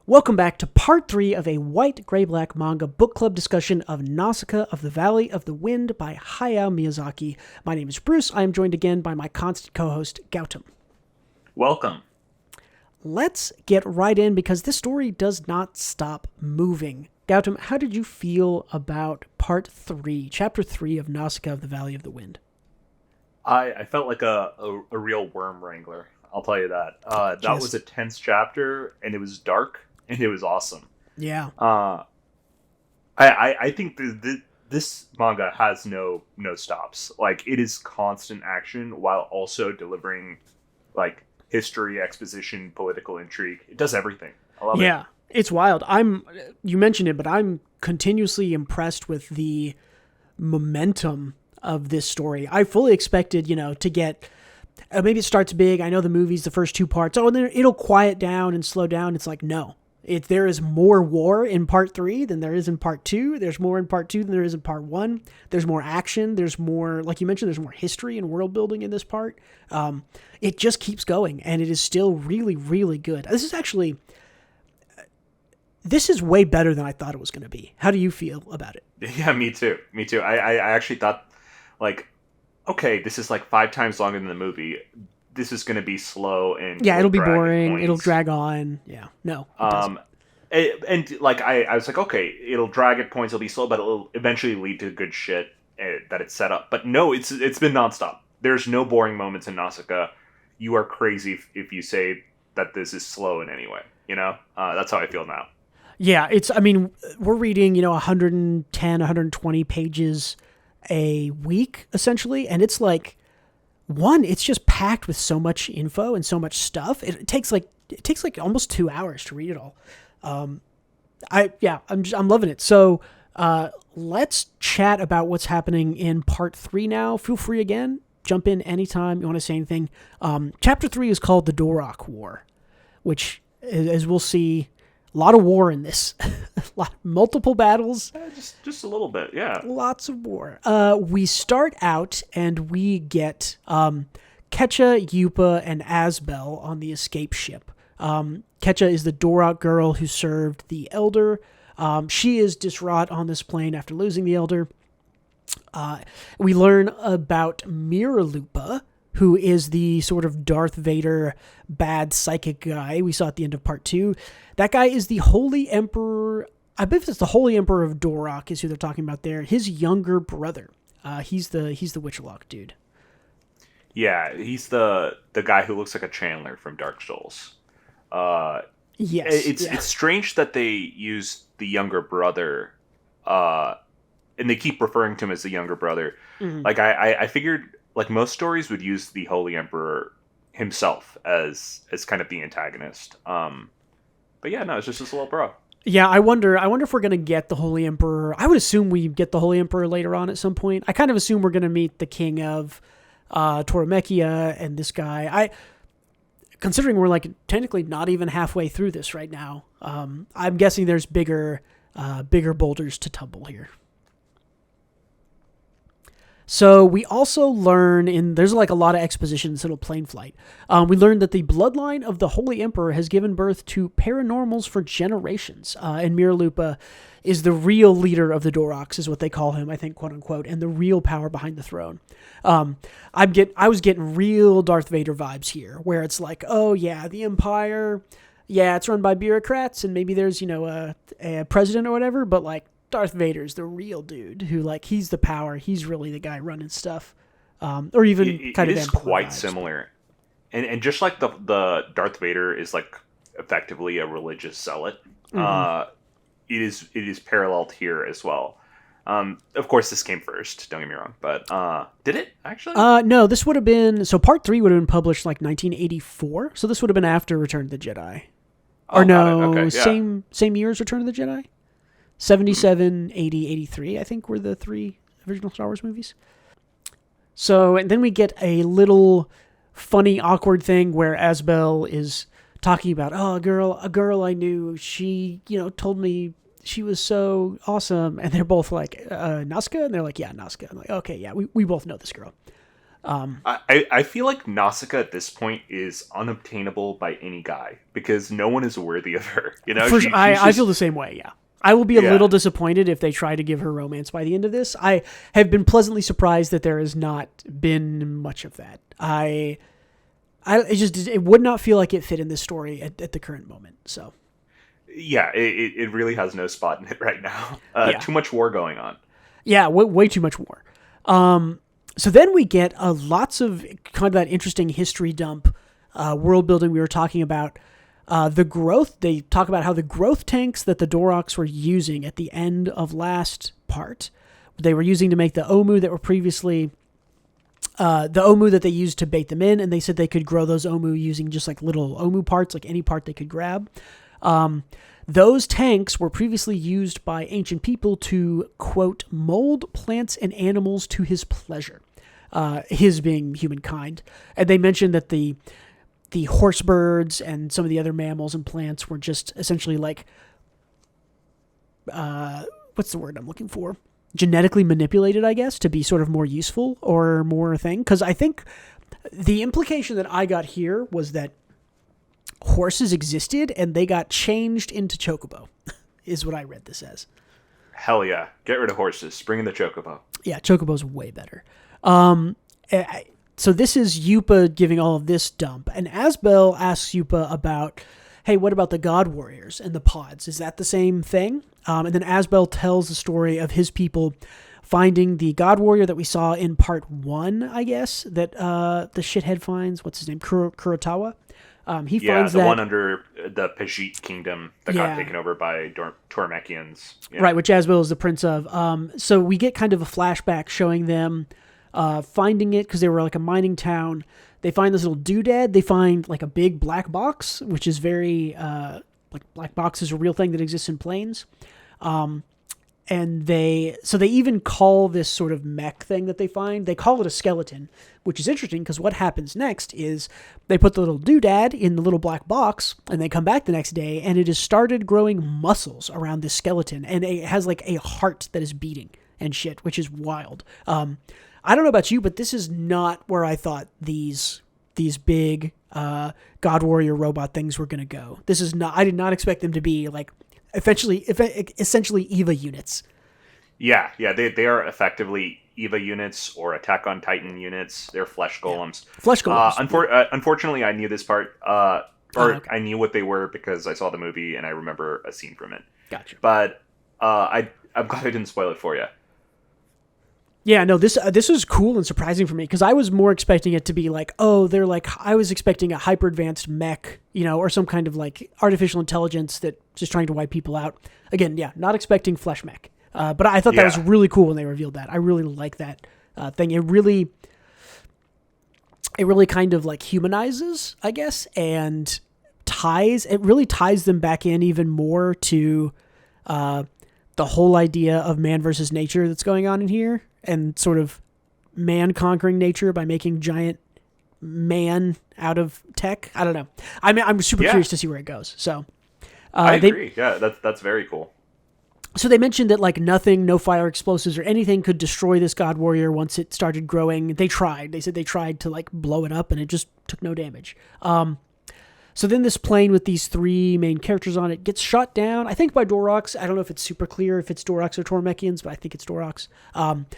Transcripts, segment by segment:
Welcome back to part 3 of a white, gray, black manga book club discussion of Nausicaä of the Valley of the Wind by Hayao Miyazaki. My name is Bruce. I am joined again by my constant co-host, Gautam. Welcome. Let's get right in because this story does not stop moving. Gautam, how did you feel about part 3, chapter 3 of Nausicaä of the Valley of the Wind? I felt like a real worm wrangler. I'll tell you that. That was a tense chapter, and it was dark, and it was awesome. Yeah. I think this manga has no stops. Like, it is constant action while also delivering, like, history, exposition, political intrigue. It does everything. I love it. Yeah, it's wild. You mentioned it, but I'm continuously impressed with the momentum of this story. I fully expected, to get... maybe it starts big. I know the movie's the first 2 parts. Oh, and then it'll quiet down and slow down. It's like, no. There is more war in part 3 than there is in part 2. There's more in part 2 than there is in part 1. There's more action. There's more, like you mentioned, there's more history and world building in this part. It just keeps going, and it is still really, really good. This is way better than I thought it was going to be. How do you feel about it? Yeah, me too. I actually thought, like, okay, this is like 5 times longer than the movie. This is going to be slow and it'll be boring. It'll drag on. Yeah, no. And like I was like, okay, it'll drag at points. It'll be slow, but it'll eventually lead to good shit that it's set up. But no, it's been nonstop. There's no boring moments in Nausicaä. You are crazy if you say that this is slow in any way. That's how I feel now. Yeah, we're reading 110, 120 pages a week essentially, and it's like it's just packed with so much info and so much stuff. It takes like almost 2 hours to read it all. I'm loving it. So let's chat about what's happening in part 3 now. Feel free again, jump in anytime you want to say anything. Chapter 3 is called the Dorok War, which, as we'll see, a lot of war in this. Multiple battles. Just a little bit, yeah. Lots of war. We start out and we get Ketcha, Yupa, and Asbel on the escape ship. Ketcha is the Dorok girl who served the Elder. She is distraught on this plane after losing the Elder. We learn about Miralupa, who is the sort of Darth Vader bad psychic guy we saw at the end of part 2. That guy is the Holy Emperor. I believe it's the Holy Emperor of Dorok is who they're talking about there. His younger brother. He's the Witchlock dude. Yeah, he's the guy who looks like a Chandler from Dark Souls. Yes. It's strange that they use the younger brother, and they keep referring to him as the younger brother. Mm-hmm. Like, I figured, like, most stories would use the Holy Emperor himself as kind of the antagonist. But yeah, no, it's just this little bro. Yeah, I wonder if we're going to get the Holy Emperor. I would assume we get the Holy Emperor later on at some point. I kind of assume we're going to meet the king of Tauromekia and this guy. Considering we're, like, technically not even halfway through this right now, I'm guessing there's bigger boulders to tumble here. So we also learn there's like a lot of exposition in this little plane flight. We learned that the bloodline of the Holy Emperor has given birth to paranormals for generations. And Miralupa is the real leader of the Doroks, is what they call him, I think, quote unquote, and the real power behind the throne. I was getting real Darth Vader vibes here, where it's like, oh yeah, the Empire, yeah, it's run by bureaucrats, and maybe there's, a president or whatever, but like, Darth Vader's the real dude who, like, he's the power. He's really the guy running stuff. Or even kind of... It is quite vibes. Similar. And just like the Darth Vader is, like, effectively a religious zealot, mm-hmm. It is paralleled here as well. Of course, this came first, don't get me wrong, but did it, actually? No, this would have been... So part 3 would have been published, like, 1984, so this would have been after Return of the Jedi. Oh, or no, okay, yeah. same year as Return of the Jedi? 77, 80, 83, I think, were the 3 original Star Wars movies. So, and then we get a little funny, awkward thing where Asbel is talking about, a girl I knew, she, told me she was so awesome. And they're both like, Nausicaä? And they're like, yeah, Nausicaä. I'm like, okay, yeah, we both know this girl. I feel like Nausicaa at this point is unobtainable by any guy because no one is worthy of her. You know, I feel the same way. Yeah, I will be a little disappointed if they try to give her romance by the end of this. I have been pleasantly surprised that there has not been much of that. It would not feel like it fit in this story at the current moment. So, yeah, it really has no spot in it right now. Too much war going on. Yeah, way too much war. So then we get lots of kind of that interesting history dump, world building we were talking about. The growth, they talk about how the growth tanks that the Doroks were using at the end of last part, they were using to make the Omu that were previously, the Omu that they used to bait them in, and they said they could grow those Omu using just like little Omu parts, like any part they could grab. Those tanks were previously used by ancient people to, quote, mold plants and animals to his pleasure, his being humankind. And they mentioned that the horse birds and some of the other mammals and plants were just essentially like, what's the word I'm looking for? Genetically manipulated, I guess, to be sort of more useful or more thing. Because I think the implication that I got here was that horses existed and they got changed into chocobo is what I read this as. Hell yeah. Get rid of horses. Bring in the chocobo. Yeah, chocobo's way better. So this is Yupa giving all of this dump. And Asbel asks Yupa about, hey, what about the God Warriors and the pods? Is that the same thing? And then Asbel tells the story of his people finding the God Warrior that we saw in part 1, I guess, that the shithead finds. What's his name? Kurotawa. He finds the one under the Pajit kingdom that got taken over by Tormekians. Yeah. Right, which Asbel is the prince of. So we get kind of a flashback showing them finding it because they were like a mining town. They find this little doodad. They find like a big black box, which is very like black box is a real thing that exists in planes. And they even call this sort of mech thing that they find, they call it a skeleton, which is interesting because what happens next is they put the little doodad in the little black box and they come back the next day and it has started growing muscles around this skeleton and it has like a heart that is beating and shit, which is wild. I don't know about you, but this is not where I thought these big God Warrior robot things were going to go. This is not, I did not expect them to be like essentially EVA units. Yeah, they are effectively EVA units or Attack on Titan units. They're flesh golems. Yeah. Flesh golems. Unfortunately, I knew this part, I knew what they were because I saw the movie and I remember a scene from it. Gotcha. But I'm glad I didn't spoil it for you. Yeah, no, this was cool and surprising for me because I was more expecting it to be like, oh, they're like, I was expecting a hyper advanced mech, or some kind of like artificial intelligence that just trying to wipe people out. Again, yeah, not expecting flesh mech. But I thought that was really cool when they revealed that. I really like that thing. It really kind of like humanizes, I guess, and it really ties them back in even more to the whole idea of man versus nature that's going on in here. And sort of man conquering nature by making giant man out of tech. I don't know. I'm super curious to see where it goes. So I agree. That's very cool. So they mentioned that like nothing, no fire explosives or anything could destroy this God Warrior once it started growing. They said they tried to like blow it up and it just took no damage. So then this plane with these 3 main characters on it gets shot down, I think by Doroks. I don't know if it's super clear if it's Doroks or Tormekians, but I think it's Doroks.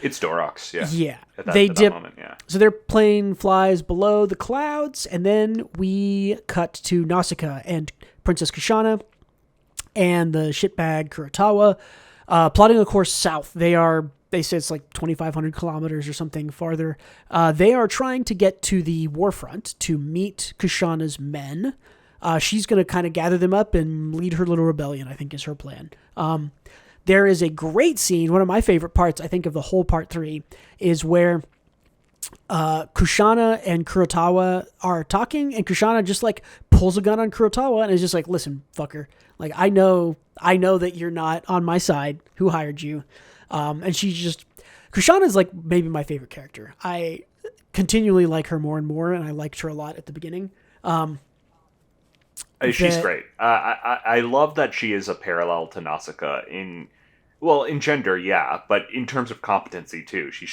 It's Doroks, yeah. Yeah. At that moment, yeah. So their plane flies below the clouds, and then we cut to Nausicaä and Princess Kushana and the shitbag Kurotawa plotting a course south. They say it's like 2,500 kilometers or something farther. They are trying to get to the warfront to meet Kushana's men. She's going to kind of gather them up and lead her little rebellion, I think is her plan. There is a great scene. One of my favorite parts, I think, of the whole part 3 is where Kushana and Kurotawa are talking, and Kushana just like pulls a gun on Kurotawa and is just like, listen, fucker, like I know that you're not on my side. Who hired you? And Kushana is like maybe my favorite character. I continually like her more and more, and I liked her a lot at the beginning. She's great. I love that she is a parallel to Nausicaa in gender, yeah, but in terms of competency too. She's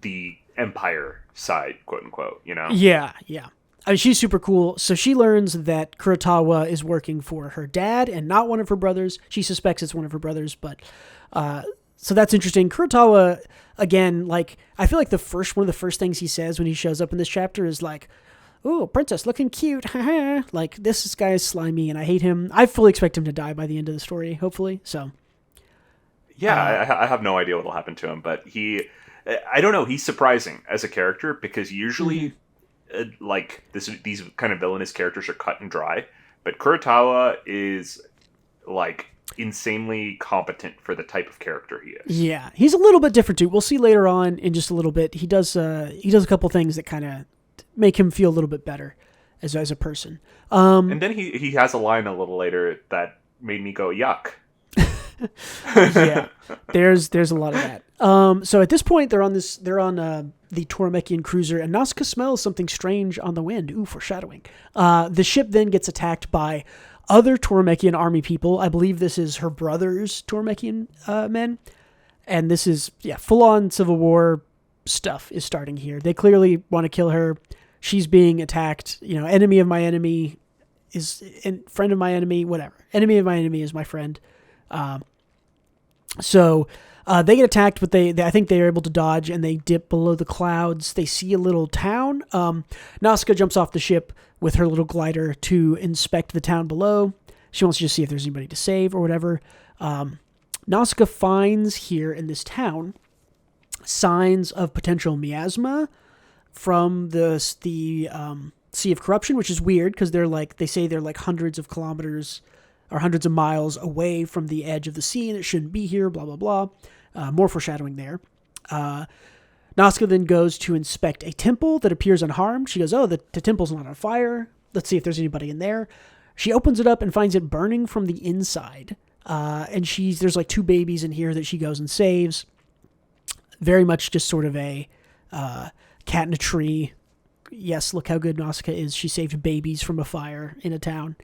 the Empire side, quote unquote. You know? Yeah, yeah. I mean, she's super cool. So she learns that Kurotawa is working for her dad and not one of her brothers. She suspects it's one of her brothers, but so that's interesting. Kurotawa, again, like I feel like one of the first things he says when he shows up in this chapter is like, "Oh, princess, looking cute." Like this guy is slimy and I hate him. I fully expect him to die by the end of the story, hopefully. So yeah, I have no idea what'll happen to him, but I don't know. He's surprising as a character because usually, like these kind of villainous characters are cut and dry, but Kurotawa is like insanely competent for the type of character he is. yeah, he's a little bit different too. We'll see later on in just a little bit. He does a couple things that kind of make him feel a little bit better as a person. And then he has a line a little later that made me go yuck. Yeah, there's a lot of that. So at this point they're on the Tormekian cruiser, and Nausicaä smells something strange on the wind. Ooh, foreshadowing. The ship then gets attacked by other Tormekian army people. I believe this is her brother's Tormekian men, and this is full on civil war stuff is starting here. They clearly want to kill her. She's being attacked. Enemy of my enemy is friend of my enemy. Whatever. Enemy of my enemy is my friend. So they get attacked, but they I think they are able to dodge, and they dip below the clouds. They see a little town. Nausicaä jumps off the ship with her little glider to inspect the town below. She wants to just see if there's anybody to save or whatever. Nausicaä finds here in this town signs of potential miasma from the Sea of Corruption, which is weird because they say they're like hundreds of kilometers or hundreds of miles away from the edge of the sea, and it shouldn't be here, blah, blah, blah. More foreshadowing there. Nausicaä then goes to inspect a temple that appears unharmed. She goes, the temple's not on fire. Let's see if there's anybody in there. She opens it up and finds it burning from the inside. And there's like 2 babies in here that she goes and saves. Very much just sort of a cat in a tree. Yes, look how good Nausicaä is. She saved babies from a fire in a town.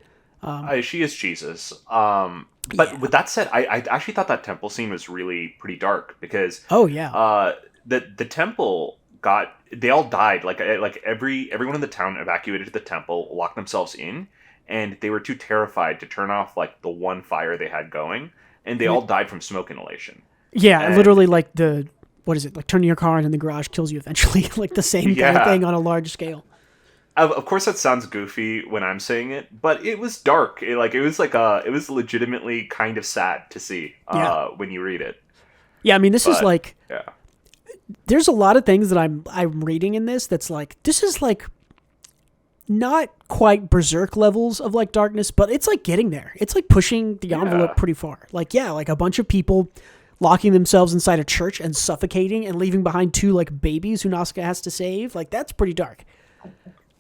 She is Jesus. But with that said, I actually thought that temple scene was really pretty dark because the temple they all died. Like everyone in the town evacuated the temple, locked themselves in, and they were too terrified to turn off like the one fire they had going, and they all died from smoke inhalation. Yeah, literally like what is it? Like turning your car on in the garage kills you eventually. Like the same kind of thing on a large scale. Of course, that sounds goofy when I'm saying it, but it was dark. It was legitimately kind of sad to see when you read it. Yeah, I mean, this is like, there's a lot of things that I'm reading in this that's like, this is like not quite berserk levels of like darkness, but it's like getting there. It's like pushing the envelope pretty far. Like, like a bunch of people locking themselves inside a church and suffocating and leaving behind 2 like babies who Nausicaä has to save. Like, that's pretty dark.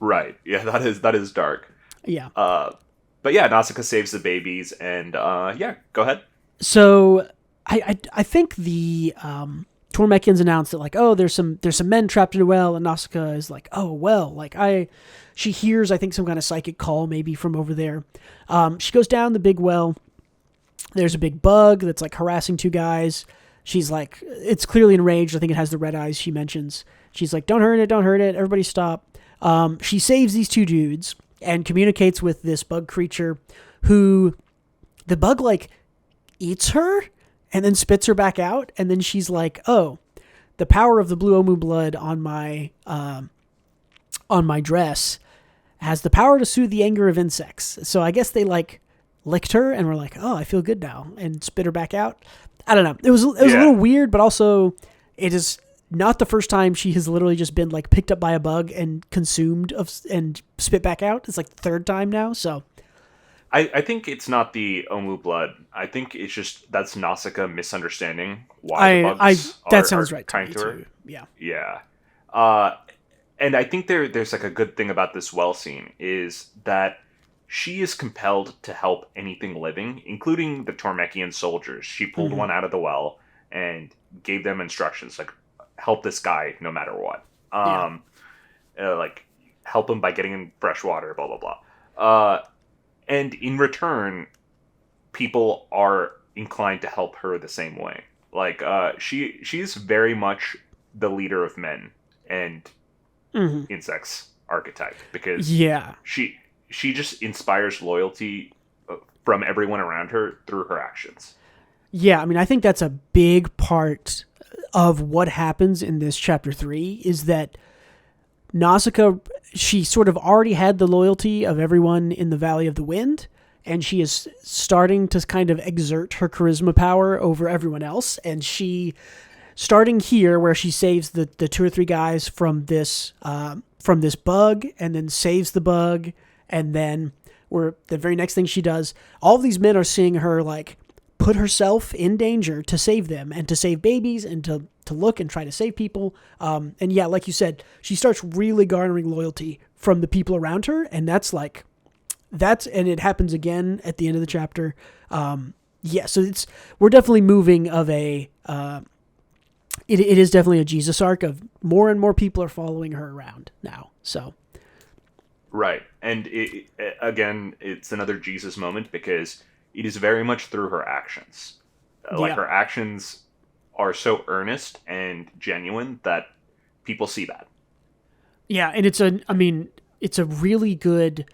Right. Yeah, that is dark. Yeah. But yeah, Nausicaä saves the babies, and go ahead. So I think the Tormekians announced that like, there's some men trapped in a well, and Nausicaä is like, she hears I think some kind of psychic call maybe from over there. She goes down the big well. There's a big bug that's like harassing 2 guys. She's like, it's clearly enraged. I think it has the red eyes. She mentions. She's like, don't hurt it, everybody stop. She saves these 2 dudes and communicates with this bug creature who the bug like eats her and then spits her back out. And then she's like, the power of the blue Omu blood on my dress has the power to soothe the anger of insects. So I guess they like licked her and were like, I feel good now, and spit her back out. I don't know. It was a little weird, but also it is not the first time she has literally just been like picked up by a bug and consumed and spit back out. It's like the 3rd time now. So I think it's not the Omu blood. I think it's just that's Nausicaä misunderstanding why the bugs that sounds right kind to her. Too. Yeah. Yeah. And I think there's like a good thing about this well scene is that she is compelled to help anything living, including the Tormekian soldiers. She pulled one out of the well and gave them instructions like, help this guy no matter what. Like help him by getting him fresh water, blah, blah, blah. And in return, people are inclined to help her the same way. Like, she's very much the leader of men and insects archetype, because she just inspires loyalty from everyone around her through her actions. Yeah, I mean, I think that's a big part of what happens in this chapter 3 is that Nausicaä, she sort of already had the loyalty of everyone in the Valley of the Wind, and she is starting to kind of exert her charisma power over everyone else. And she, starting here where she saves the 2 or 3 guys from this bug, and then saves the bug, and then the very next thing she does, all of these men are seeing her like put herself in danger to save them and to save babies and to look and try to save people. And yeah, like you said, she starts really garnering loyalty from the people around her. And and it happens again at the end of the chapter. So we're definitely moving of it is definitely a Jesus arc of more and more people are following her around now. So. Right. And again, it's another Jesus moment because it is very much through her actions. Her actions are so earnest and genuine that people see that. Yeah, and it's a really good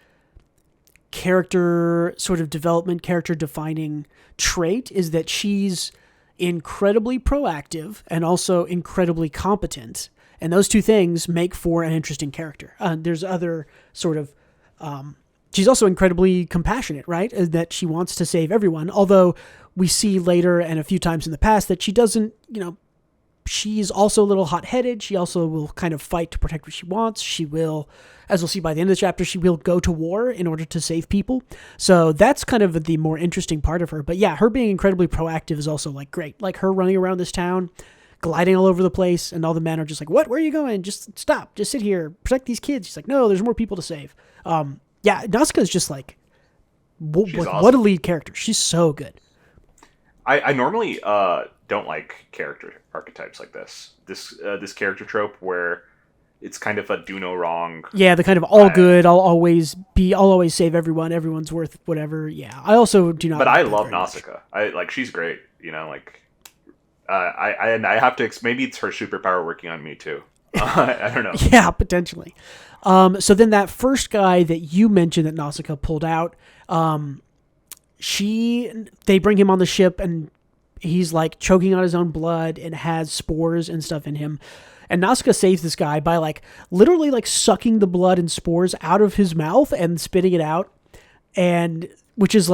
character sort of development, character defining trait is that she's incredibly proactive and also incredibly competent. And those two things make for an interesting character. There's other sort of, she's also incredibly compassionate, right? That she wants to save everyone. Although we see later and a few times in the past that she doesn't, she's also a little hot-headed. She also will kind of fight to protect what she wants. She will, as we'll see by the end of the chapter, she will go to war in order to save people. So that's kind of the more interesting part of her. But yeah, her being incredibly proactive is also like great. Like her running around this town, gliding all over the place, and all the men are just like, what? Where are you going? Just stop. Just sit here. Protect these kids. She's like, no, there's more people to save. Nausicaä is just like, awesome. What a lead character. She's so good. I normally don't like character archetypes like this. This character trope where it's kind of a do no wrong. Yeah, the kind of all good. I'll always save everyone. Everyone's worth whatever. Yeah, I also do not. But I love Nausicaä. She's great. I have to. Maybe it's her superpower working on me too. I don't know. Yeah, potentially. So then that first guy that you mentioned that Nausicaä pulled out, they bring him on the ship and he's like choking on his own blood and has spores and stuff in him. And Nausicaä saves this guy by literally sucking the blood and spores out of his mouth and spitting it out. And which is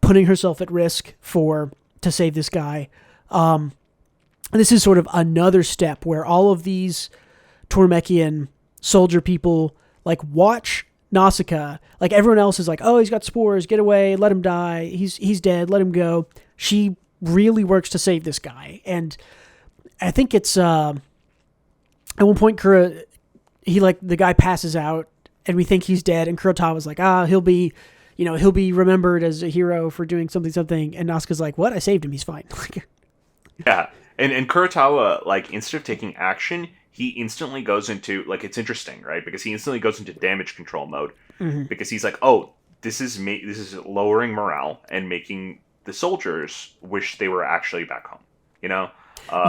putting herself at risk to save this guy. And this is sort of another step where all of these Tormekian soldier people watch Nausicaä. Everyone else is oh, he's got spores, get away, let him die, he's dead, let him go. She really works to save this guy. And I think it's at one point the guy passes out and we think he's dead, and Kurotawa's he'll be remembered as a hero for doing something, and Nausicaä's like, what? I saved him, he's fine. Yeah. And Kurotawa, instead of taking action, he instantly goes into, it's interesting, right? Because he instantly goes into damage control mode. Mm-hmm. Because he's like, oh, this is lowering morale and making the soldiers wish they were actually back home,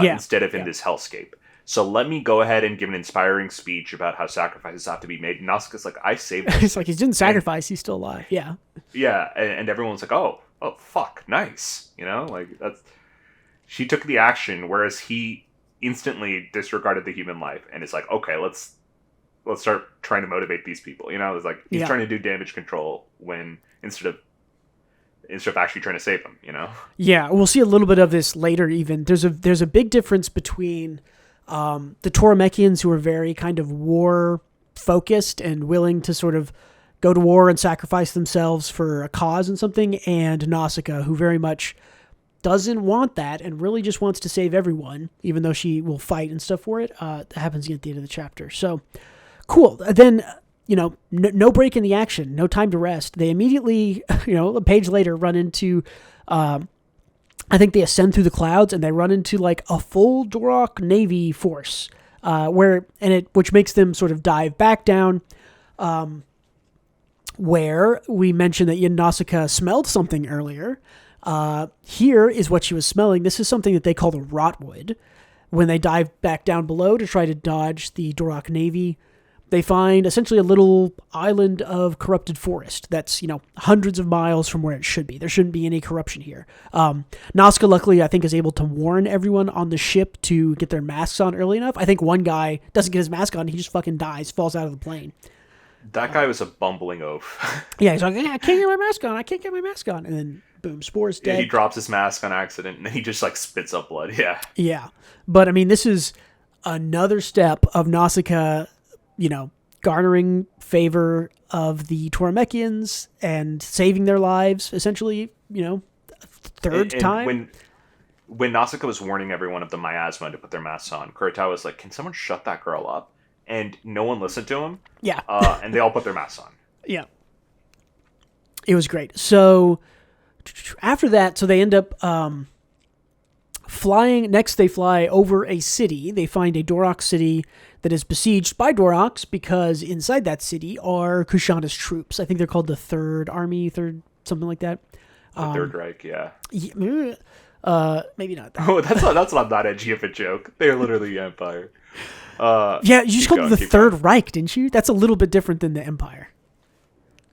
instead of in this hellscape. So let me go ahead and give an inspiring speech about how sacrifices have to be made. And Nausicaä's like, I saved this. It's he didn't sacrifice, he's still alive. Yeah. Yeah, and everyone's like, oh, fuck, nice. That's... She took the action, whereas he instantly disregarded the human life and is like, okay, let's start trying to motivate these people. It's he's trying to do damage control when instead of actually trying to save them. Yeah, we'll see a little bit of this later. Even there's a big difference between the Tormekians, who are very kind of war focused and willing to sort of go to war and sacrifice themselves for a cause and something, and Nausicaä, who very much doesn't want that and really just wants to save everyone, even though she will fight and stuff for it. That happens at the end of the chapter. So, cool. Then, no break in the action, no time to rest. They immediately, a page later, run into, I think they ascend through the clouds and they run into a full Dorok Navy force, which makes them sort of dive back down, where we mentioned that Nausicaä smelled something earlier. Here is what she was smelling. This is something that they call the rotwood, when they dive back down below to try to dodge the Dorak Navy, they find essentially a little island of corrupted forest that's, hundreds of miles from where it should be. There shouldn't be any corruption here. Nausicaä, luckily, I think, is able to warn everyone on the ship to get their masks on early enough. I think one guy doesn't get his mask on. He just fucking dies, falls out of the plane. That guy was a bumbling oaf. Yeah, he's like, I can't get my mask on. I can't get my mask on. And then, boom, Spore's dead. Yeah, he drops his mask on accident, and then he just, spits up blood. Yeah. Yeah. But, I mean, this is another step of Nausicaä, garnering favor of the Toromechians and saving their lives, essentially, third time. When Nausicaä was warning everyone of the miasma to put their masks on, Kurita was like, can someone shut that girl up? And no one listened to him. Yeah. And they all put their masks on. Yeah. It was great. So after that, they end up flying. Next, they fly over a city. They find a Dorak city that is besieged by Doraks because inside that city are Kushana's troops. I think they're called the Third Army, something like that. The Third Reich, yeah. Maybe not that. Oh, that's not that edgy of a joke. They're literally the Empire. Yeah, you just called it the Third Reich, didn't you? That's a little bit different than the Empire.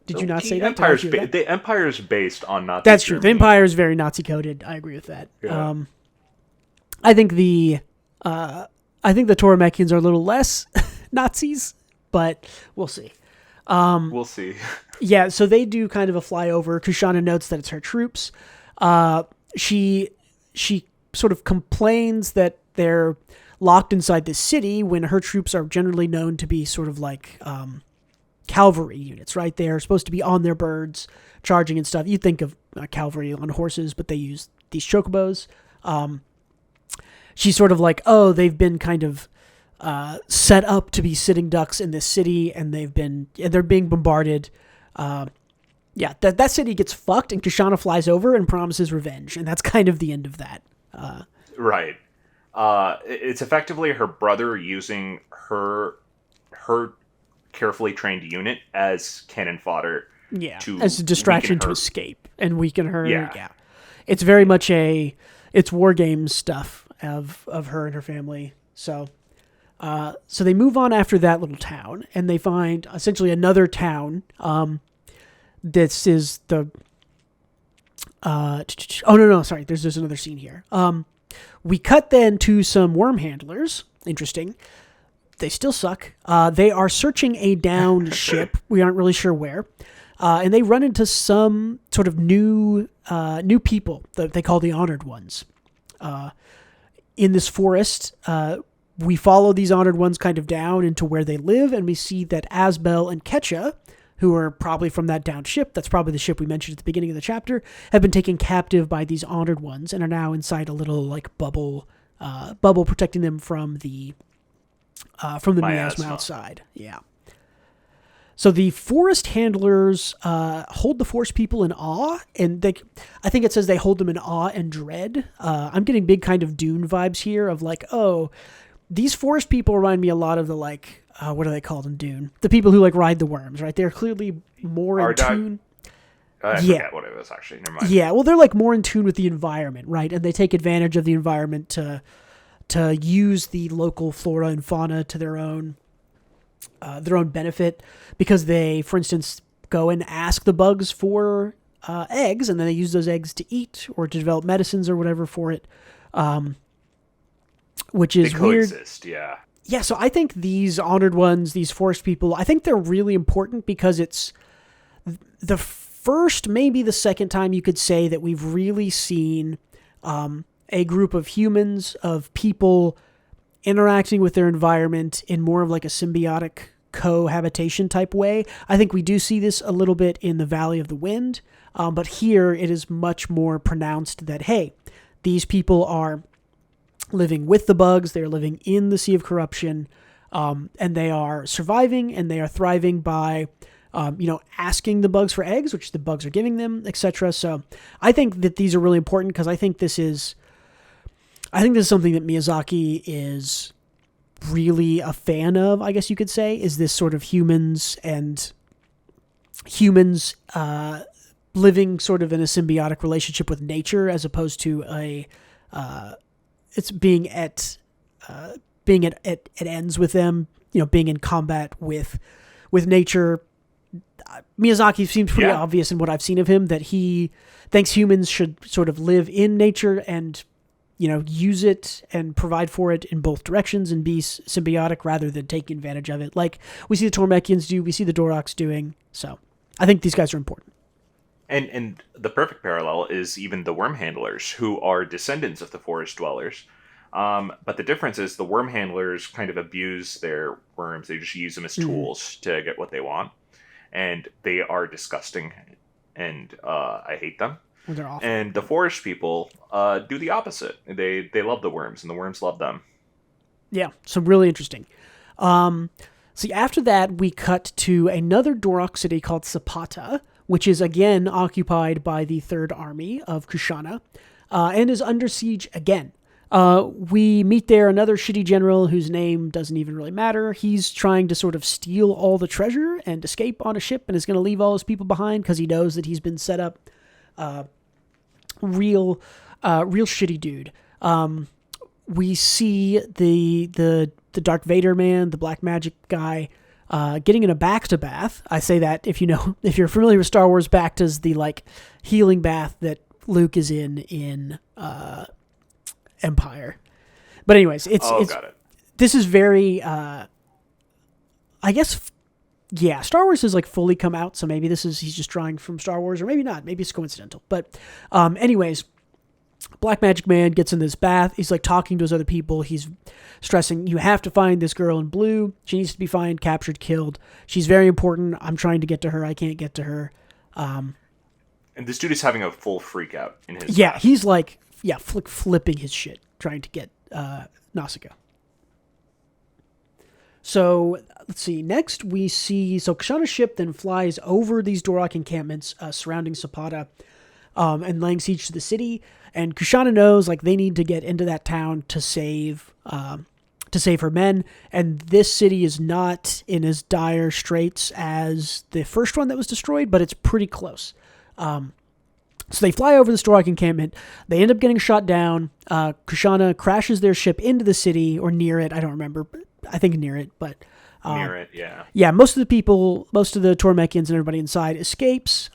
Did you not say that? The Empire is based on Nazi. That's true. Germany. The Empire is very Nazi coded. I agree with that. Yeah. I think the Toromechians are a little less Nazis, but we'll see. We'll see. Yeah, so they do kind of a flyover. Kushana notes that it's her troops. She sort of complains that they're locked inside this city when her troops are generally known to be sort of like cavalry units, right? They are supposed to be on their birds, charging and stuff. You think of cavalry on horses, but they use these chocobos. She's sort of like, oh, they've been kind of set up to be sitting ducks in this city, and they're being bombarded. Yeah, that city gets fucked, and Kushana flies over and promises revenge, and that's kind of the end of that. Right. It's effectively her brother using her carefully trained unit as cannon fodder. Yeah, as a distraction to escape and weaken her. Yeah. It's very much it's war games stuff of her and her family. So they move on after that little town, and they find essentially another town. This is the sorry, there's another scene here. We cut then to some worm handlers. Interesting. They still suck. They are searching a downed ship. We aren't really sure where. And they run into some sort of new people that they call the Honored Ones. In this forest, we follow these Honored Ones kind of down into where they live, and we see that Asbel and Ketcha, who are probably from that downed ship, that's probably the ship we mentioned at the beginning of the chapter, have been taken captive by these Honored Ones and are now inside a little bubble protecting them from the miasma outside. Yeah. So the forest handlers hold the forest people in awe, and I think it says they hold them in awe and dread. I'm getting big kind of Dune vibes here of these forest people remind me a lot of the what are they called in Dune? The people who ride the worms, right? They're clearly more in tune. I forget what it was actually. Never mind. Yeah, well, they're more in tune with the environment, right? And they take advantage of the environment to use the local flora and fauna to their own benefit, because they, for instance, go and ask the bugs for eggs, and then they use those eggs to eat or to develop medicines or whatever for it, which is they weird. Coexist, yeah. Yeah, so I think these Honored Ones, these forest people, I think they're really important because it's the first, maybe the second time you could say that we've really seen a group of humans, of people interacting with their environment in more of a symbiotic cohabitation type way. I think we do see this a little bit in the Valley of the Wind, but here it is much more pronounced that, hey, these people are living with the bugs, they're living in the Sea of Corruption, and they are surviving and they are thriving by asking the bugs for eggs, which the bugs are giving them, etc. So I think that these are really important because I think this is something that Miyazaki is really a fan of, I guess you could say, is this sort of humans living sort of in a symbiotic relationship with nature, as opposed to it's being at being at ends with them, being in combat with nature. Miyazaki seems pretty obvious in what I've seen of him that he thinks humans should sort of live in nature and, use it and provide for it in both directions and be symbiotic rather than taking advantage of it. Like we see the Tormekians do, we see the Doroks doing. So I think these guys are important. And the perfect parallel is even the worm handlers, who are descendants of the forest dwellers. But the difference is the worm handlers kind of abuse their worms. They just use them as tools to get what they want. And they are disgusting, and I hate them. They're awful. And the forest people do the opposite. They love the worms, and the worms love them. Yeah, so really interesting. See, after that, we cut to another Dorok city called Zapata, which is again occupied by the Third Army of Kushana, and is under siege again. We meet there another shitty general whose name doesn't even really matter. He's trying to sort of steal all the treasure and escape on a ship and is going to leave all his people behind because he knows that he's been set up. Real shitty dude. We see the Dark Vader man, the black magic guy, getting in a Bacta bath. I say that if you're familiar with Star Wars, Bacta's the like healing bath that Luke is in Empire. But anyways, got it. This is very I guess Star Wars has like fully come out, so maybe he's just drawing from Star Wars, or maybe not, maybe it's coincidental. But anyways, Black Magic Man gets in this bath. He's like talking to his other people. He's stressing, you have to find this girl in blue. She needs to be found, captured, killed. She's very important. I'm trying to get to her. I can't get to her. And this dude is having a full freak out in his bath. He's like flipping his shit trying to get Nausicaä. So let's see. Next we see Kushana's ship then flies over these Dorok encampments surrounding Zapata, and laying siege to the city. And Kushana knows like they need to get into that town to save her men. And this city is not in as dire straits as the first one that was destroyed, but it's pretty close. So they fly over the Dorok encampment. They end up getting shot down. Kushana crashes their ship into the city or near it. I don't remember. I think near it, but near it, yeah. Yeah, most of the Tormekians and everybody inside escapes.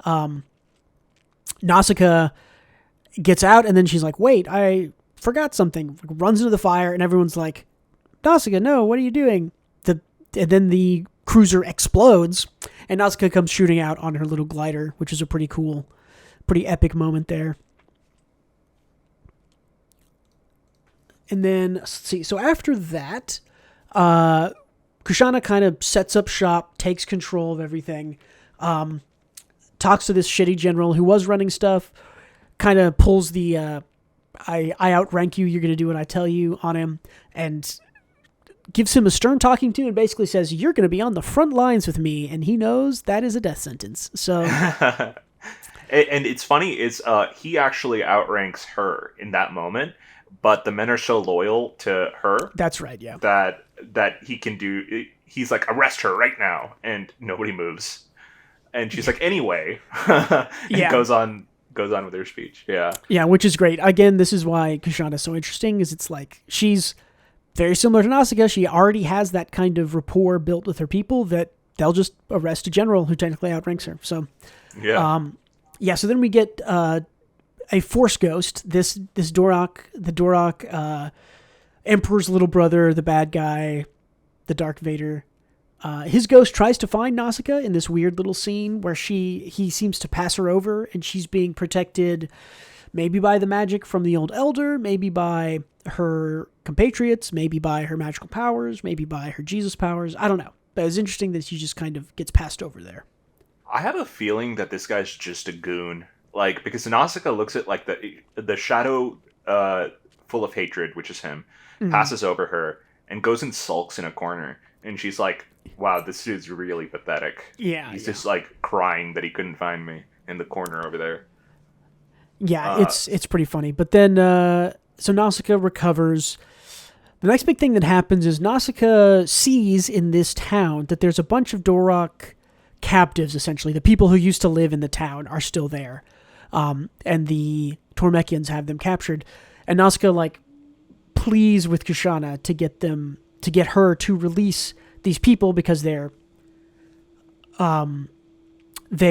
Nausicaä gets out, and then she's like, "Wait, I forgot something." Runs into the fire, and everyone's like, "Nausicaä, no, what are you doing?" And then the cruiser explodes, and Nausicaä comes shooting out on her little glider, which is a pretty epic moment there. And then, let's see. So after that, Kushana kind of sets up shop, takes control of everything, talks to this shitty general who was running stuff, kind of pulls the I outrank you, you're going to do what I tell you on him, and gives him a stern talking to and basically says, you're going to be on the front lines with me, and he knows that is a death sentence. So... And it's funny, he actually outranks her in that moment, but the men are so loyal to her. That's right, yeah. That he can do. He's like, arrest her right now, and nobody moves. And she's like, anyway, and goes on with her speech. Yeah, which is great. Again, this is why Kushana is so interesting. Is it's like she's very similar to Nausicaä. She already has that kind of rapport built with her people that they'll just arrest a general who technically outranks her. So, yeah. So then we get a Force Ghost. This Dorok, the Dorok Emperor's little brother, the bad guy, the Dark Vader. His ghost tries to find Nausicaä in this weird little scene where he seems to pass her over, and she's being protected maybe by the magic from the Old Elder, maybe by her compatriots, maybe by her magical powers, maybe by her Jesus powers. I don't know. But it's interesting that she just kind of gets passed over there. I have a feeling that this guy's just a goon. Like, because Nausicaä looks at, like, the shadow full of hatred, which is him, passes over her, and goes and sulks in a corner. And she's like, wow, this dude's really pathetic. Yeah. He's just, like, crying that he couldn't find me in the corner over there. Yeah, it's pretty funny. But then, so Nausicaä recovers. The next big thing that happens is Nausicaä sees in this town that there's a bunch of Dorok captives, essentially. The people who used to live in the town are still there. And the Tormekians have them captured. And Nausicaä, like, pleas with Kushana to get her to release these people because they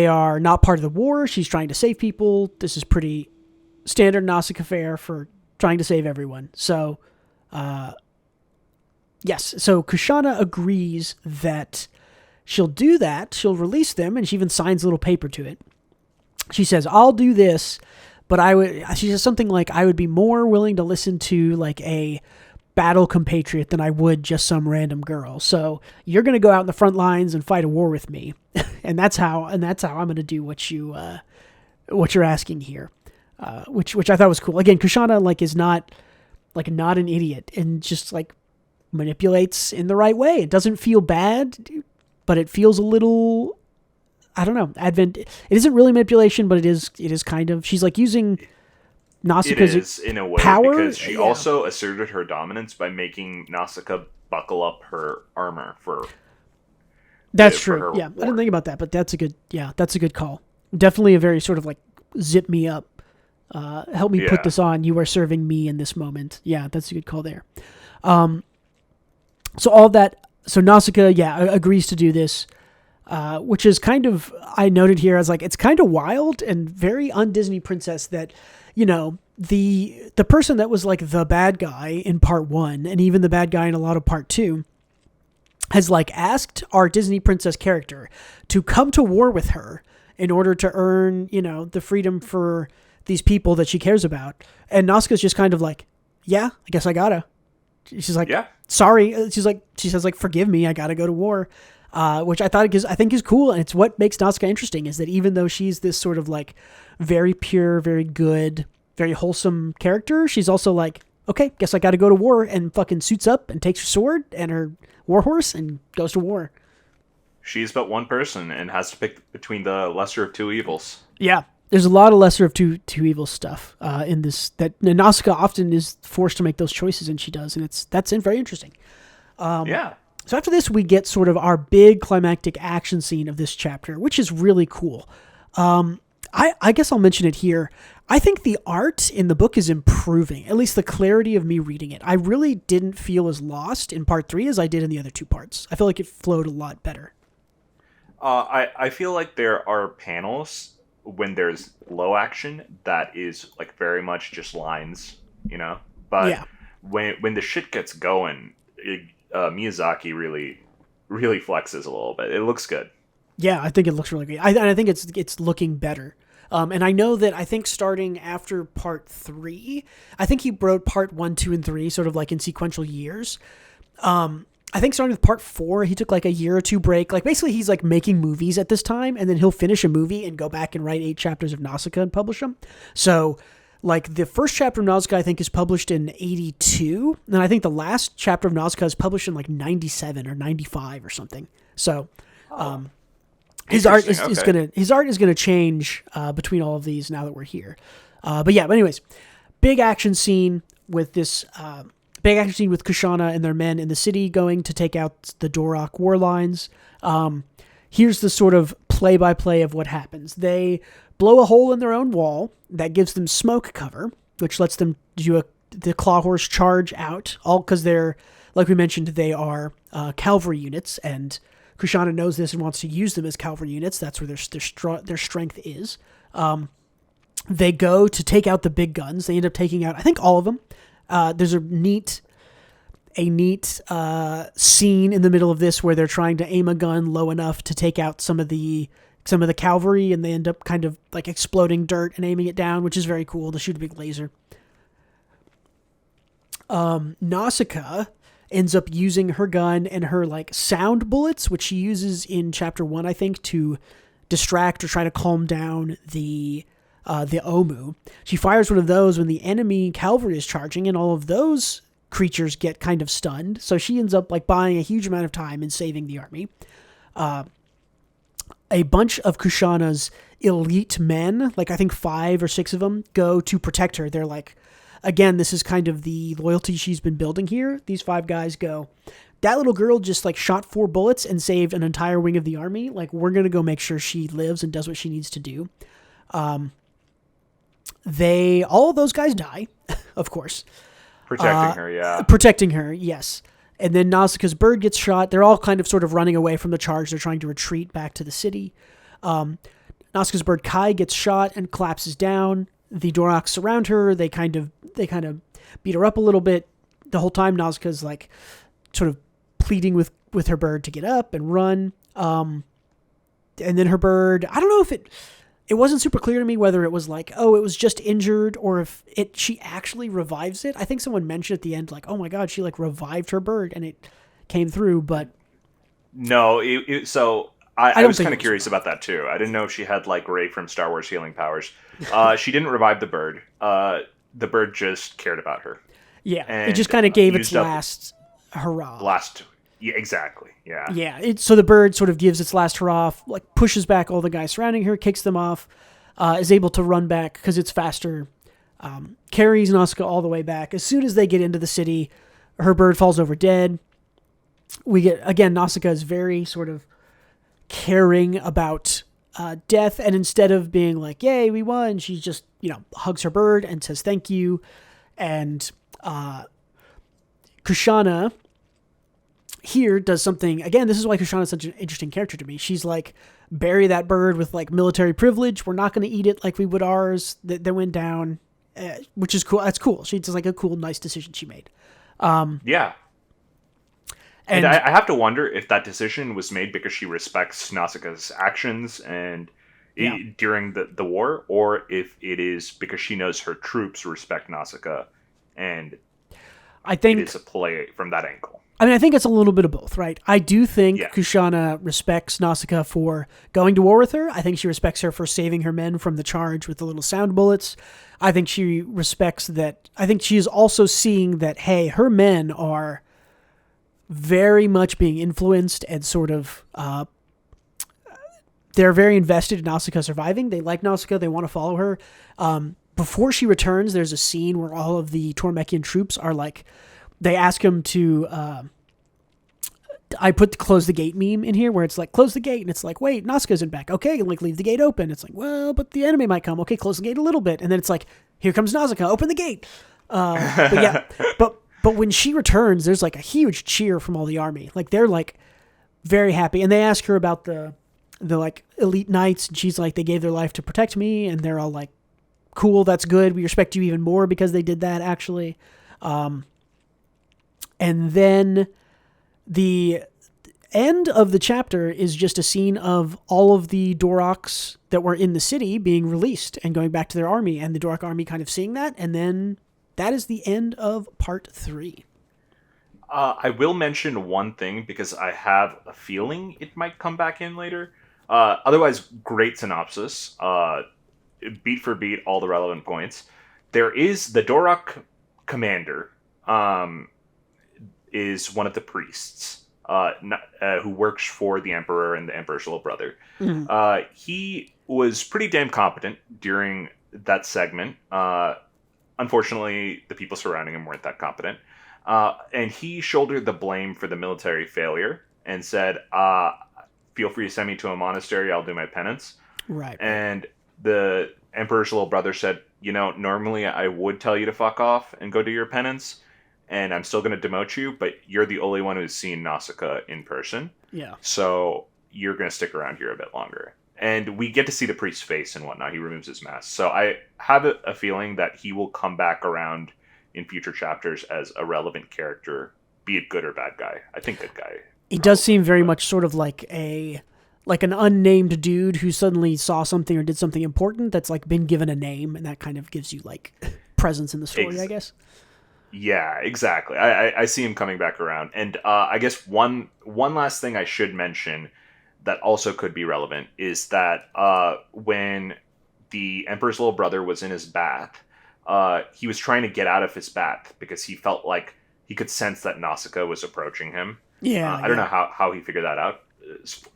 are not part of the war. She's trying to save people. This is pretty standard Nausicaä fare for trying to save everyone. So, yes. So Kushana agrees that she'll do that. She'll release them, and she even signs a little paper to it. She says, I'll do this, but she says something like, I would be more willing to listen to like a battle compatriot than I would just some random girl. So you're going to go out in the front lines and fight a war with me. and that's how I'm going to do what you're asking here. Which I thought was cool. Again, Kushana like is not an idiot and just like manipulates in the right way. It doesn't feel bad, but it feels a little, I don't know, it isn't really manipulation, but it is kind of, she's like using Nausicaa's in a way power, because she also asserted her dominance by making Nausicaä buckle up her armor for. That's true. Yeah, war. I didn't think about that, but that's a good call. Definitely a very sort of like zip me up, help me put this on. You are serving me in this moment. Yeah, that's a good call there. So Nausicaä, agrees to do this, which is kind of, I noted here as like, it's kind of wild and very un-Disney princess that, you know, the person that was like the bad guy in part 1 and even the bad guy in a lot of part 2 has like asked our Disney princess character to come to war with her in order to earn, you know, the freedom for these people that she cares about. And Nausicaa's just kind of like, yeah, I guess I gotta. She's like, sorry. She says like, forgive me. I gotta go to war. Which I think is cool. And it's what makes Nausicaä interesting is that even though she's this sort of like very pure, very good, very wholesome character, she's also like, okay, guess I got to go to war, and fucking suits up and takes her sword and her warhorse and goes to war. She's but one person and has to pick between the lesser of two evils. Yeah. There's a lot of lesser of two evil stuff in this, that Nausicaä often is forced to make those choices, and she does, and that's very interesting. So after this, we get sort of our big climactic action scene of this chapter, which is really cool. I guess I'll mention it here. I think the art in the book is improving, at least the clarity of me reading it. I really didn't feel as lost in part 3 as I did in the other 2 parts. I feel like it flowed a lot better. I feel like there are panels when there's low action that is like very much just lines, you know? But when the shit gets going, Miyazaki really flexes a little bit. It looks good. Yeah, I think it looks really great. I think it's looking better. And I know that I think starting after part 3, I think he wrote part 1, 2, and 3 sort of like in sequential years. I think starting with part 4, he took like a year or 2 break. Like basically he's like making movies at this time, and then he'll finish a movie and go back and write 8 chapters of Nausicaä and publish them. So like the first chapter of Nausicaä, I think, is published in 82. And I think the last chapter of Nausicaä is published in like 97 or 95 or something. So, his art is gonna change between all of these now that we're here. But anyways, big action scene with this with Kushana and their men in the city going to take out the Dorok war lines. Here's the sort of play-by-play of what happens. They blow a hole in their own wall that gives them smoke cover, which lets them do the claw horse charge out. All because they're, like we mentioned, they are cavalry units, and Kushana knows this and wants to use them as cavalry units. That's where their strength is. They go to take out the big guns. They end up taking out, I think, all of them. There's a neat scene in the middle of this where they're trying to aim a gun low enough to take out some of the cavalry, and they end up kind of like exploding dirt and aiming it down, which is very cool to shoot a big laser. Nausicaä ends up using her gun and her like sound bullets, which she uses in chapter 1, I think, to distract or try to calm down the Omu. She fires one of those when the enemy cavalry is charging, and all of those creatures get kind of stunned. So she ends up like buying a huge amount of time and saving the army. A bunch of Kushana's elite men, like I think 5 or 6 of them, go to protect her. They're like, again, this is kind of the loyalty she's been building here. These 5 guys go, that little girl just like shot 4 bullets and saved an entire wing of the army. Like, we're going to go make sure she lives and does what she needs to do. All of those guys die, of course. Protecting her, yeah. Protecting her, yes. And then Nausicaa's bird gets shot. They're all kind of sort of running away from the charge. They're trying to retreat back to the city. Nausicaa's bird Kai gets shot and collapses down. The Doraks surround her. They kind of beat her up a little bit. The whole time Nausicaa's like sort of pleading with her bird to get up and run. And then her bird, I don't know if it wasn't super clear to me whether it was like, oh, it was just injured or if she actually revives it. I think someone mentioned at the end, like, oh my God, she like revived her bird and it came through, but no, I was kind of curious about that too. I didn't know if she had like Rey from Star Wars healing powers. She didn't revive the bird. The bird just cared about her. Yeah, it just kind of gave its last hurrah. Yeah, exactly. Yeah. Yeah. So the bird sort of gives its last hurrah, like pushes back all the guys surrounding her, kicks them off, is able to run back because it's faster, carries Nausicaa all the way back. As soon as they get into the city, her bird falls over dead. We get, again, Nausicaa is very sort of caring about death. And instead of being like, yay, we won, she just, hugs her bird and says thank you. And Kushana here does something, again, this is why Kushana is such an interesting character to me. She's like, bury that bird with like military privilege. We're not going to eat it like we would ours that went down, which is cool. That's cool. She's just like a cool, nice decision she made. Yeah. And I have to wonder if that decision was made because she respects Nausicaa's actions and during the war, or if it is because she knows her troops respect Nausicaa, and I think it is a play from that angle. I mean, I think it's a little bit of both, right? I do think Kushana respects Nausicaa for going to war with her. I think she respects her for saving her men from the charge with the little sound bullets. I think she respects that. I think she is also seeing that, hey, her men are very much being influenced and sort of they're very invested in Nausicaa surviving. They like Nausicaa. They want to follow her. Before she returns, there's a scene where all of the Tormekian troops are like, they ask him to, I put the close the gate meme in here where it's like, close the gate. And it's like, wait, Nausicaa isn't back. Okay, like leave the gate open. It's like, well, but the enemy might come. Okay, close the gate a little bit. And then it's like, here comes Nausicaa, open the gate. But when she returns, there's like a huge cheer from all the army. Like they're like very happy. And they ask her about the like elite knights. And she's like, they gave their life to protect me. And they're all like, cool, that's good. We respect you even more because they did that actually. And then the end of the chapter is just a scene of all of the Doraks that were in the city being released and going back to their army, and the Dorak army kind of seeing that. And then that is the end of part 3. I will mention one thing because I have a feeling it might come back in later. Otherwise, great synopsis. Beat for beat, all the relevant points. There is the Dorak commander, is one of the priests who works for the Emperor and the Emperor's little brother. Mm-hmm. He was pretty damn competent during that segment. Unfortunately, the people surrounding him weren't that competent. And he shouldered the blame for the military failure and said, feel free to send me to a monastery, I'll do my penance. Right. And the Emperor's little brother said, normally I would tell you to fuck off and go do your penance, and I'm still going to demote you, but you're the only one who's seen Nausicaa in person. Yeah. So you're going to stick around here a bit longer. And we get to see the priest's face and whatnot. He removes his mask. So I have a feeling that he will come back around in future chapters as a relevant character, be it good or bad guy. I think good guy. He does seem very much sort of like an unnamed dude who suddenly saw something or did something important that's like been given a name, and that kind of gives you like presence in the story, I guess. Yeah, exactly. I see him coming back around. And I guess one last thing I should mention that also could be relevant is that when the Emperor's little brother was in his bath, he was trying to get out of his bath because he felt like he could sense that Nausicaa was approaching him. Yeah. I don't know how he figured that out.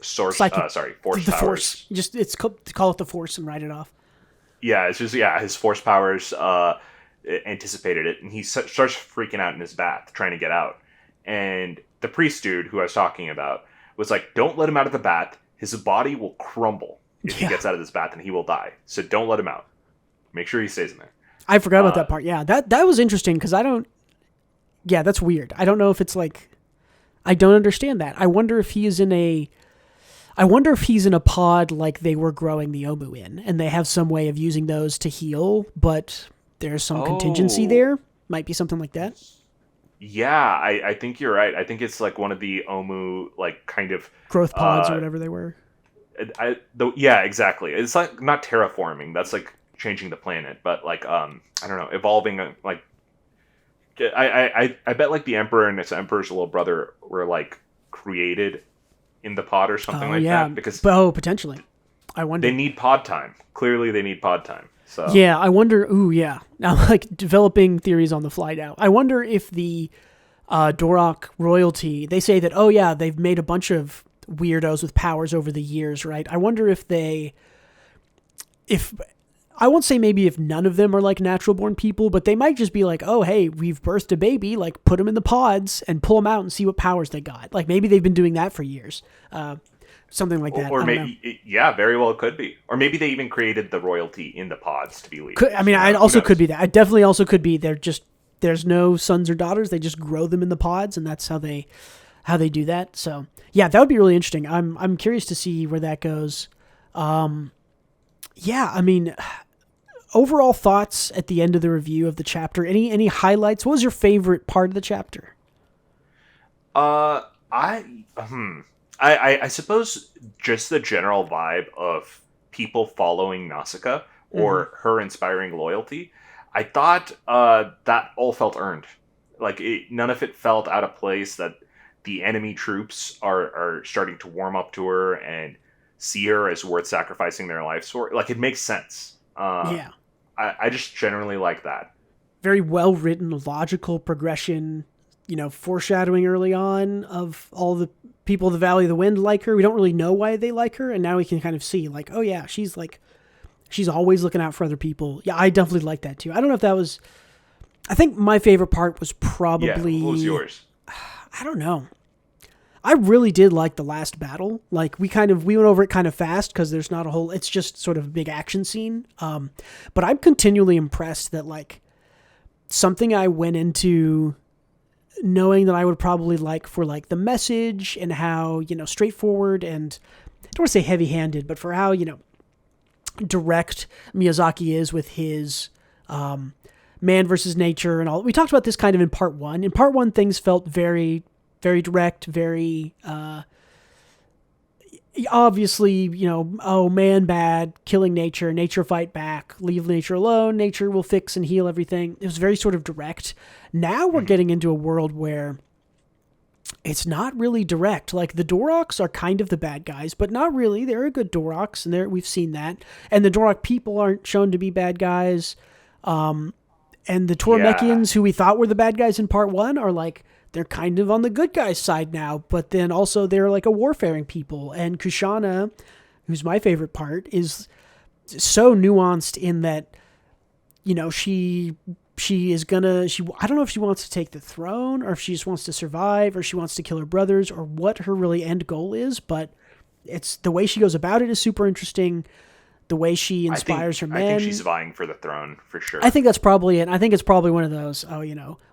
Force the powers. Force. Just call it the Force and write it off. Yeah, it's just his force powers anticipated it, and he starts freaking out in his bath, trying to get out. And the priest dude who I was talking about was like, "Don't let him out of the bath. His body will crumble if he gets out of this bath, and he will die. So don't let him out. Make sure he stays in there." I forgot about that part. Yeah, that was interesting because Yeah, that's weird. I don't know if it's like, I don't understand that. I wonder if he's in a pod like they were growing the Omu in, and they have some way of using those to heal, but there's some contingency there. Might be something like that. Yeah, I think you're right. I think it's like one of the Omu, like, kind of Growth pods or whatever they were. Yeah, exactly. It's like not terraforming. That's like changing the planet, but like I don't know, evolving. Like I bet like the Emperor and its Emperor's little brother were like created in the pod or something that, because potentially. I wonder. They need pod time. Clearly, they need pod time. So yeah, I wonder. Ooh, yeah. Now, like developing theories on the fly now. I wonder if the Dorok royalty. They say that they've made a bunch of weirdos with powers over the years, right? I wonder if I won't say maybe if none of them are like natural born people, but they might just be like, oh, hey, we've birthed a baby, like put them in the pods and pull them out and see what powers they got. Like maybe they've been doing that for years. Something like that. Or maybe, very well, it could be. Or maybe they even created the royalty in the pods to be leaders. I also could be that. I definitely also could be there's no sons or daughters. They just grow them in the pods, and that's how they do that. So yeah, that would be really interesting. I'm curious to see where that goes. Overall thoughts at the end of the review of the chapter. Any highlights? What was your favorite part of the chapter? I suppose just the general vibe of people following Nausicaä or her inspiring loyalty. I thought that all felt earned. Like none of it felt out of place. That the enemy troops are starting to warm up to her and see her as worth sacrificing their lives for. Like it makes sense. I just generally like that. Very well written, logical progression. Foreshadowing early on of all the people of the Valley of the Wind like her. We don't really know why they like her, and now we can kind of see, like, oh yeah, she's always looking out for other people. Yeah, I definitely like that too. I don't know if that was. I think my favorite part was probably. Yeah, what was yours? I don't know. I really did like the last battle. Like we went over it kind of fast because there's not a whole. It's just sort of a big action scene. But I'm continually impressed that like something I went into knowing that I would probably like for like the message and how, straightforward and I don't want to say heavy-handed, but for how, direct Miyazaki is with his man versus nature and all. We talked about this kind of in part one. In part one, things felt very, very direct, very obviously, man bad, killing nature fight back, leave nature alone, nature will fix and heal everything. It was very sort of direct. Now we're getting into a world where it's not really direct. Like the Doroks are kind of the bad guys, but not really. They're a good Doroks, and we've seen that. And the Dorok people aren't shown to be bad guys. And the Tormekians, who we thought were the bad guys in part one, are like, they're kind of on the good guys' side now, but then also they're like a warfaring people. And Kushana, who's my favorite part, is so nuanced in that, she is gonna, I don't know if she wants to take the throne or if she just wants to survive or she wants to kill her brothers or what her really end goal is, but it's the way she goes about it is super interesting. The way she inspires her men. I think she's vying for the throne, for sure. I think that's probably it. I think it's probably one of those,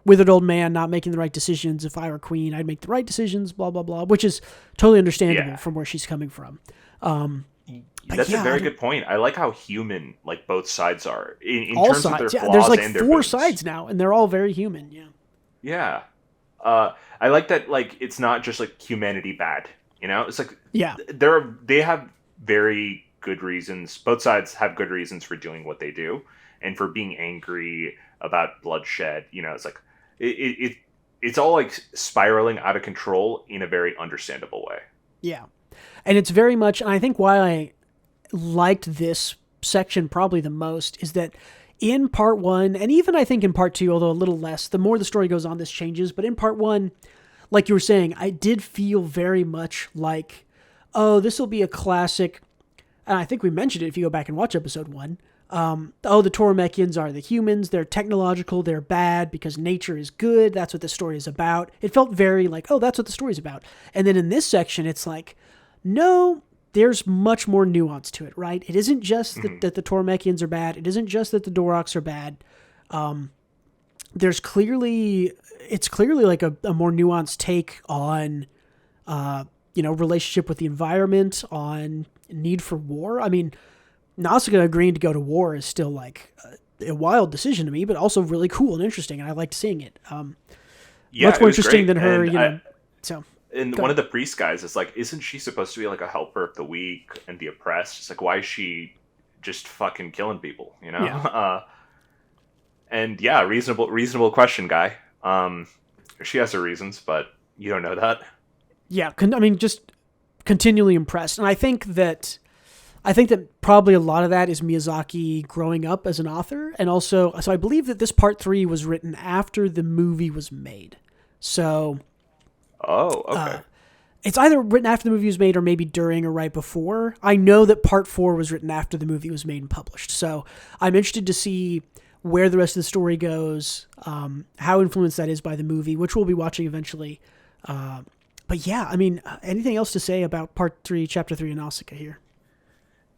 withered old man not making the right decisions. If I were queen, I'd make the right decisions, blah, blah, blah, which is totally understandable from where she's coming from. That's a very good point. I like how human, like, both sides are. In all terms sides. of their flaws There's like and their 4 wins. sides now, and they're all very human, Yeah. I like that, like, it's not just, like, humanity bad, It's like, they have very good reasons. Both sides have good reasons for doing what they do and for being angry about bloodshed. It's like it's all like spiraling out of control in a very understandable way. Yeah. And it's very much, and I think why I liked this section probably the most is that in part one, and even I think in part two, although a little less, the more the story goes on, this changes. But in part one, like you were saying, I did feel very much like, oh, this will be a classic. And I think we mentioned it if you go back and watch episode 1. The Toromekians are the humans. They're technological. They're bad because nature is good. That's what the story is about. It felt very like, oh, that's what the story's about. And then in this section, it's like, no, there's much more nuance to it, right? It isn't just that the Toromekians are bad. It isn't just that the Doroks are bad. it's clearly like a more nuanced take on, relationship with the environment, on need for war. I mean, Nausicaä agreeing to go to war is still like a wild decision to me, but also really cool and interesting, and I liked seeing it. Much more interesting than her, And one of the priest guys is like, isn't she supposed to be like a helper of the weak and the oppressed? It's like, why is she just fucking killing people, Yeah. And yeah, reasonable question, guy. She has her reasons, but you don't know that. Yeah, just continually impressed. And I think that probably a lot of that is Miyazaki growing up as an author. And also, so I believe that this part 3 was written after the movie was made. So... Oh, okay. It's either written after the movie was made or maybe during or right before. I know that part 4 was written after the movie was made and published. So I'm interested to see where the rest of the story goes, how influenced that is by the movie, which we'll be watching eventually. But yeah, I mean, anything else to say about part 3, chapter 3 of Nausicaä here?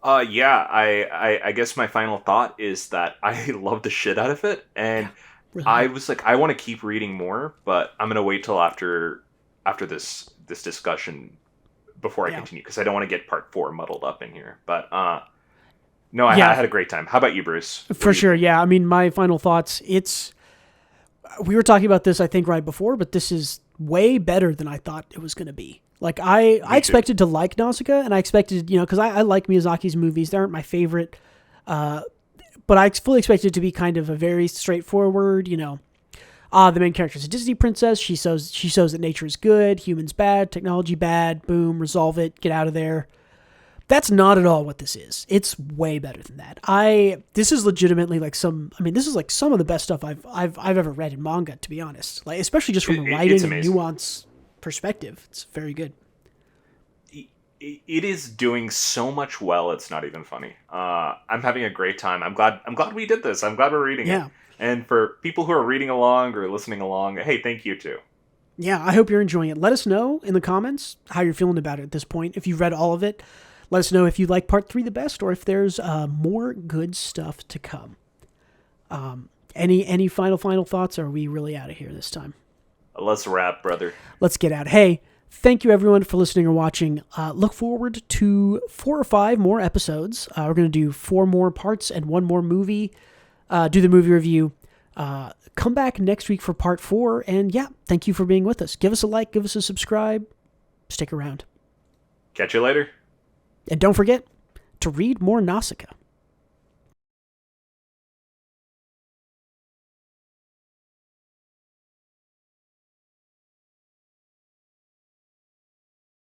Yeah, I guess my final thought is that I love the shit out of it. And Really? I was like, I want to keep reading more, but I'm going to wait till after this discussion before I continue, because I don't want to get part 4 muddled up in here. But no, I had a great time. How about you, Bruce? For sure, yeah. I mean, my final thoughts, we were talking about this, I think, right before, but this is way better than I thought it was going to be. Like, I expected to like Nausicaä, and I expected, because I like Miyazaki's movies. They aren't my favorite, but I fully expected it to be kind of a very straightforward, the main character is a Disney princess. She shows that nature is good, humans bad, technology bad. Boom, resolve it, get out of there. That's not at all what this is. It's way better than that. This is legitimately like some of the best stuff I've ever read in manga, to be honest. Like, especially just from a writing and nuance perspective, it's very good. It is doing so much well. It's not even funny. I'm having a great time. I'm glad we did this. I'm glad we're reading it. And for people who are reading along or listening along, hey, thank you too. Yeah, I hope you're enjoying it. Let us know in the comments how you're feeling about it at this point. If you've read all of it, let us know if you like part 3 the best, or if there's more good stuff to come. Any final thoughts? Or are we really out of here this time? Let's wrap, brother. Let's get out. Hey, thank you everyone for listening or watching. Look forward to 4 or 5 more episodes. We're going to do 4 more parts and 1 more movie. Do the movie review. Come back next week for part 4. And yeah, thank you for being with us. Give us a like, give us a subscribe. Stick around. Catch you later. And don't forget to read more Nausicaä.